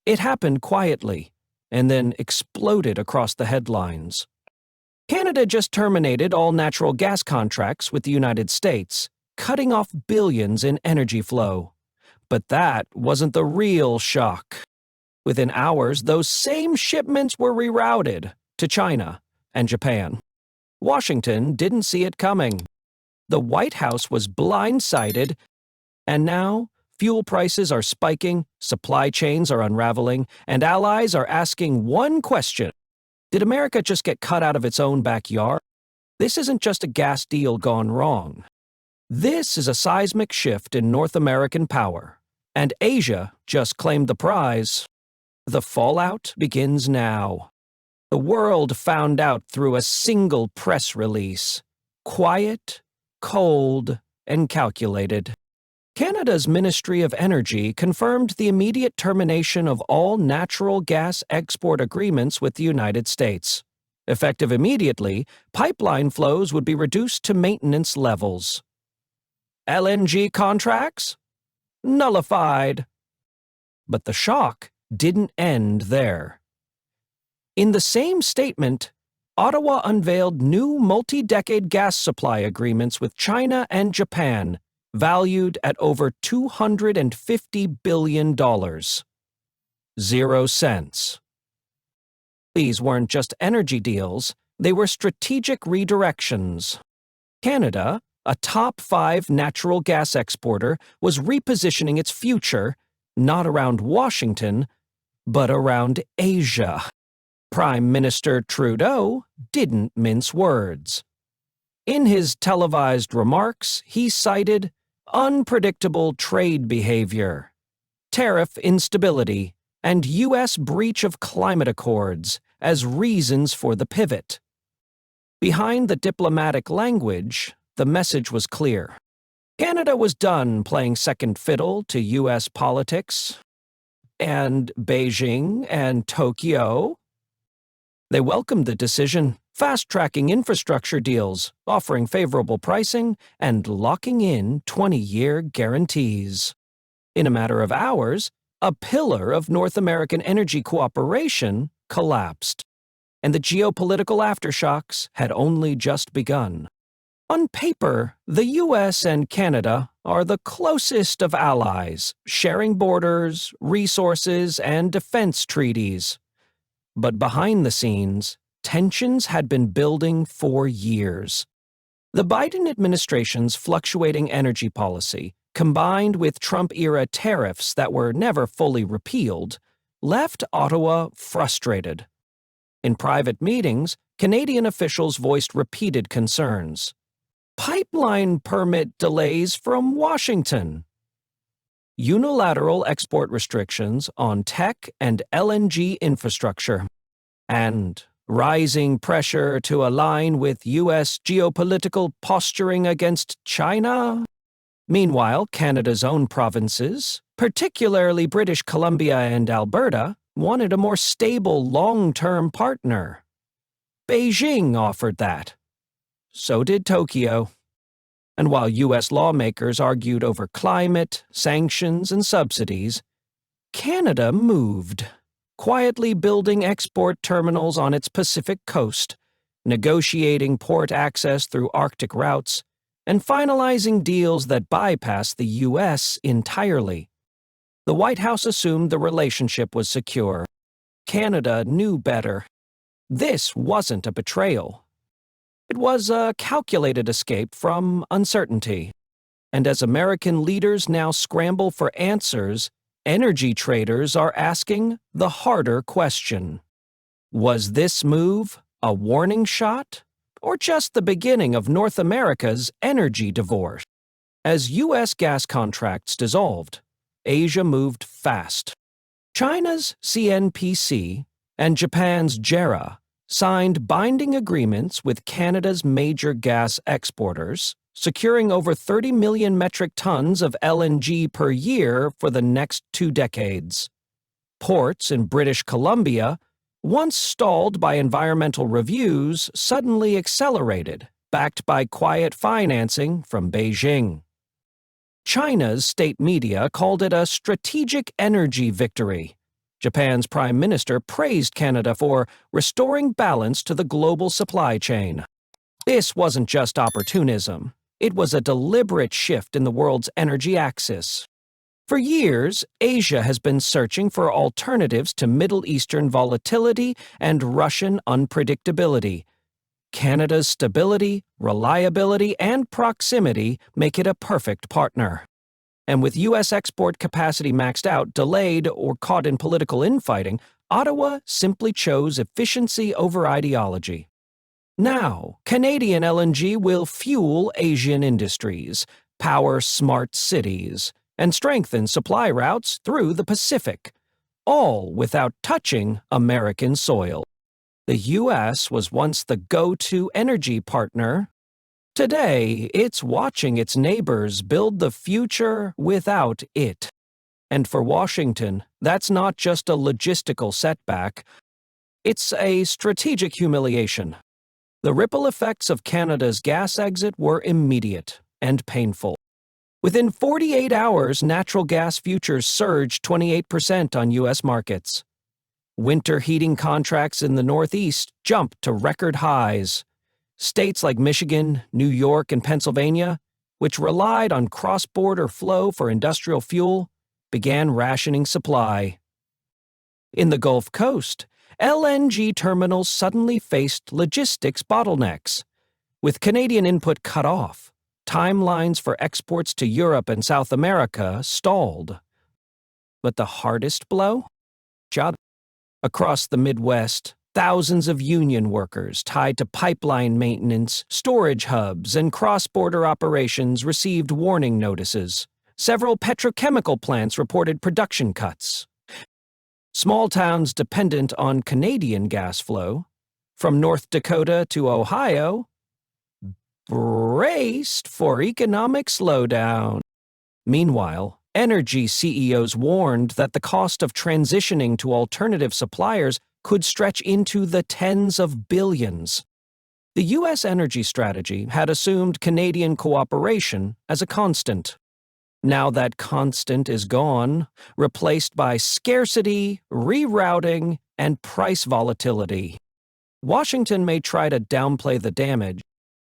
It happened quietly, and then exploded across the headlines. Canada just terminated all natural gas contracts with the United States, cutting off billions in energy flow. But that wasn't the real shock. Within hours, those same shipments were rerouted to China and Japan. Washington didn't see it coming. The White House was blindsided, and now fuel prices are spiking, supply chains are unraveling, and allies are asking one question. Did America just get cut out of its own backyard? This isn't just a gas deal gone wrong. This is a seismic shift in North American power, and Asia just claimed the prize. The fallout begins now. The world found out through a single press release. Quiet, cold, and calculated. Canada's Ministry of Energy confirmed the immediate termination of all natural gas export agreements with the United States. Effective immediately, pipeline flows would be reduced to maintenance levels. LNG contracts? Nullified. But the shock didn't end there. In the same statement, Ottawa unveiled new multi-decade gas supply agreements with China and Japan, valued at over $250 billion. 0 cents. These weren't just energy deals, they were strategic redirections. Canada, a top 5 natural gas exporter, was repositioning its future, not around Washington, but around Asia. Prime Minister Trudeau didn't mince words. In his televised remarks, he cited unpredictable trade behavior, tariff instability, and U.S. breach of climate accords as reasons for the pivot. Behind the diplomatic language, the message was clear. Canada was done playing second fiddle to U.S. politics, and Beijing and Tokyo. They welcomed the decision, fast-tracking infrastructure deals, offering favorable pricing, and locking in 20-year guarantees. In a matter of hours, a pillar of North American energy cooperation collapsed, and the geopolitical aftershocks had only just begun. On paper, the U.S. and Canada are the closest of allies, sharing borders, resources, and defense treaties. But behind the scenes, tensions had been building for years. The Biden administration's fluctuating energy policy, combined with Trump-era tariffs that were never fully repealed, left Ottawa frustrated. In private meetings, Canadian officials voiced repeated concerns. Pipeline permit delays from Washington. Unilateral export restrictions on tech and LNG infrastructure. And rising pressure to align with U.S. geopolitical posturing against China. Meanwhile, Canada's own provinces, particularly British Columbia and Alberta, wanted a more stable long-term partner. Beijing offered that. So did Tokyo. And while U.S. lawmakers argued over climate, sanctions, and subsidies, Canada moved, quietly building export terminals on its Pacific coast, negotiating port access through Arctic routes, and finalizing deals that bypass the U.S. entirely. The White House assumed the relationship was secure. Canada knew better. This wasn't a betrayal. It was a calculated escape from uncertainty. And as American leaders now scramble for answers, energy traders are asking the harder question. Was this move a warning shot, or just the beginning of North America's energy divorce? As U.S. gas contracts dissolved, Asia moved fast. China's CNPC and Japan's JERA signed binding agreements with Canada's major gas exporters, securing over 30 million metric tons of LNG per year for the next 2 decades. Ports in British Columbia, once stalled by environmental reviews, suddenly accelerated, backed by quiet financing from Beijing. China's state media called it a strategic energy victory, Japan's Prime Minister praised Canada for restoring balance to the global supply chain. This wasn't just opportunism. It was a deliberate shift in the world's energy axis. For years, Asia has been searching for alternatives to Middle Eastern volatility and Russian unpredictability. Canada's stability, reliability, and proximity make it a perfect partner. And with U.S. export capacity maxed out, delayed, or caught in political infighting, Ottawa simply chose efficiency over ideology. Now, Canadian LNG will fuel Asian industries, power smart cities, and strengthen supply routes through the Pacific, all without touching American soil. The U.S. was once the go-to energy partner. Today, it's watching its neighbors build the future without it. And for Washington, that's not just a logistical setback. It's a strategic humiliation. The ripple effects of Canada's gas exit were immediate and painful. Within 48 hours, natural gas futures surged 28% on U.S. markets. Winter heating contracts in the Northeast jumped to record highs. States like Michigan, New York, and Pennsylvania, which relied on cross-border flow for industrial fuel, began rationing supply. In the Gulf Coast, LNG terminals suddenly faced logistics bottlenecks. With Canadian input cut off, timelines for exports to Europe and South America stalled. But the hardest blow? Across the Midwest, thousands of union workers tied to pipeline maintenance, storage hubs, and cross-border operations received warning notices. Several petrochemical plants reported production cuts. Small towns dependent on Canadian gas flow, from North Dakota to Ohio, braced for economic slowdown. Meanwhile, energy CEOs warned that the cost of transitioning to alternative suppliers could stretch into the tens of billions. The U.S. energy strategy had assumed Canadian cooperation as a constant. Now that constant is gone, replaced by scarcity, rerouting, and price volatility. Washington may try to downplay the damage,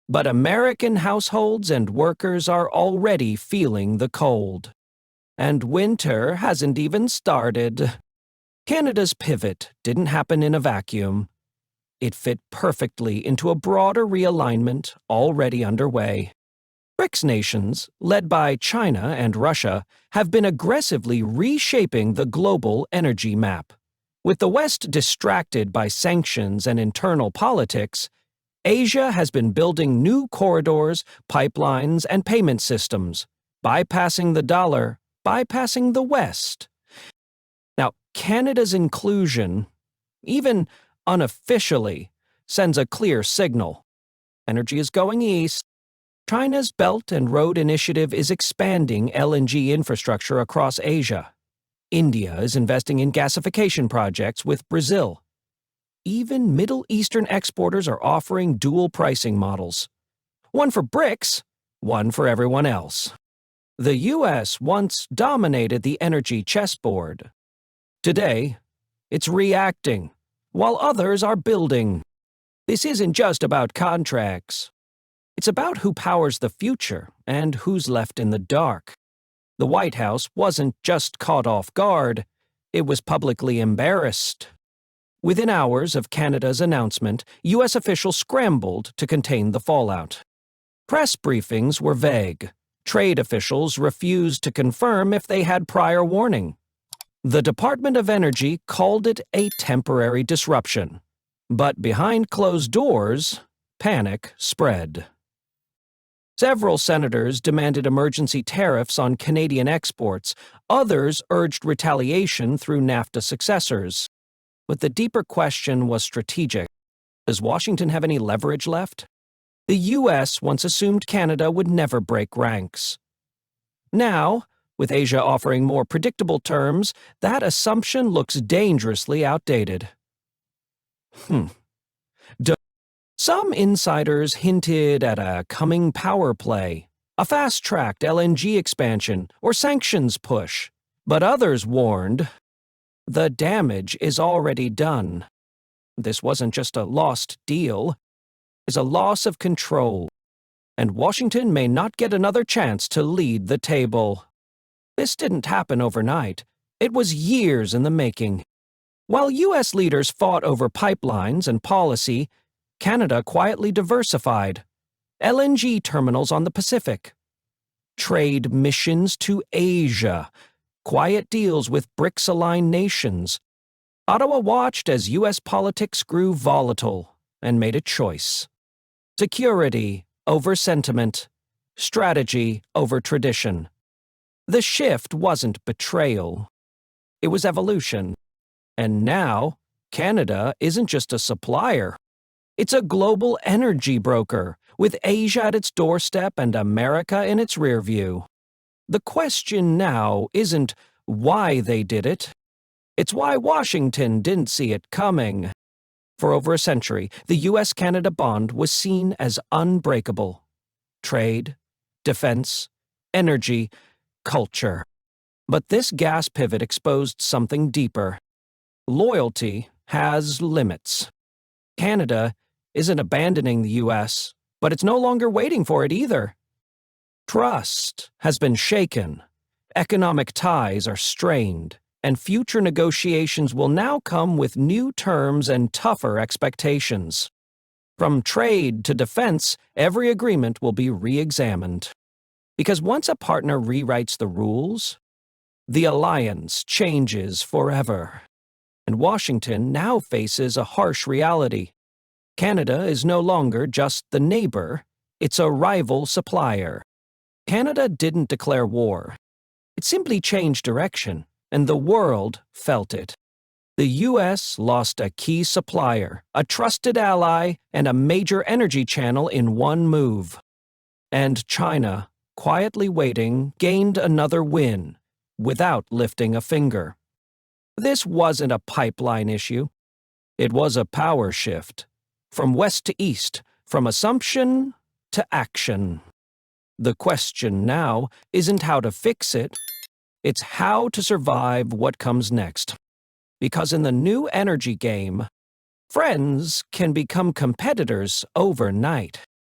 but American households and workers are already feeling the cold. And winter hasn't even started. Canada's pivot didn't happen in a vacuum. It fit perfectly into a broader realignment already underway. BRICS nations, led by China and Russia, have been aggressively reshaping the global energy map. With the West distracted by sanctions and internal politics, Asia has been building new corridors, pipelines, and payment systems, bypassing the dollar, bypassing the West. Now, Canada's inclusion, even unofficially, sends a clear signal. Energy is going east. China's Belt and Road Initiative is expanding LNG infrastructure across Asia. India is investing in gasification projects with Brazil. Even Middle Eastern exporters are offering dual pricing models. One for BRICS, one for everyone else. The U.S. once dominated the energy chessboard. Today, it's reacting, while others are building. This isn't just about contracts. It's about who powers the future and who's left in the dark. The White House wasn't just caught off guard, it was publicly embarrassed. Within hours of Canada's announcement, U.S. officials scrambled to contain the fallout. Press briefings were vague. Trade officials refused to confirm if they had prior warning. The Department of Energy called it a temporary disruption. But behind closed doors, panic spread. Several senators demanded emergency tariffs on Canadian exports. Others urged retaliation through NAFTA successors. But the deeper question was strategic. Does Washington have any leverage left? The U.S. once assumed Canada would never break ranks. Now, with Asia offering more predictable terms, that assumption looks dangerously outdated. Some insiders hinted at a coming power play, a fast-tracked LNG expansion, or sanctions push. But others warned, The damage is already done. This wasn't just a lost deal, it's a loss of control, and Washington may not get another chance to lead the table. This didn't happen overnight. It was years in the making. While U.S. leaders fought over pipelines and policy, Canada quietly diversified. LNG terminals on the Pacific, trade missions to Asia, quiet deals with BRICS-aligned nations. Ottawa watched as U.S. politics grew volatile and made a choice. Security over sentiment, strategy over tradition. The shift wasn't betrayal. It was evolution. And now, Canada isn't just a supplier. It's a global energy broker, with Asia at its doorstep and America in its rearview. The question now isn't why they did it. It's why Washington didn't see it coming. For over a century, the U.S. Canada bond was seen as unbreakable. Trade, defense, energy, culture. But this gas pivot exposed something deeper. Loyalty has limits. Canada isn't abandoning the U.S., but it's no longer waiting for it either. Trust has been shaken, economic ties are strained, and future negotiations will now come with new terms and tougher expectations. From trade to defense, every agreement will be re-examined. Because once a partner rewrites the rules, the alliance changes forever. And Washington now faces a harsh reality. Canada is no longer just the neighbor, it's a rival supplier. Canada didn't declare war. It simply changed direction, and the world felt it. The U.S. lost a key supplier, a trusted ally, and a major energy channel in one move. And China, quietly waiting, gained another win, without lifting a finger. This wasn't a pipeline issue. It was a power shift. From west to east, from assumption to action. The question now isn't how to fix it, it's how to survive what comes next. Because in the new energy game, friends can become competitors overnight.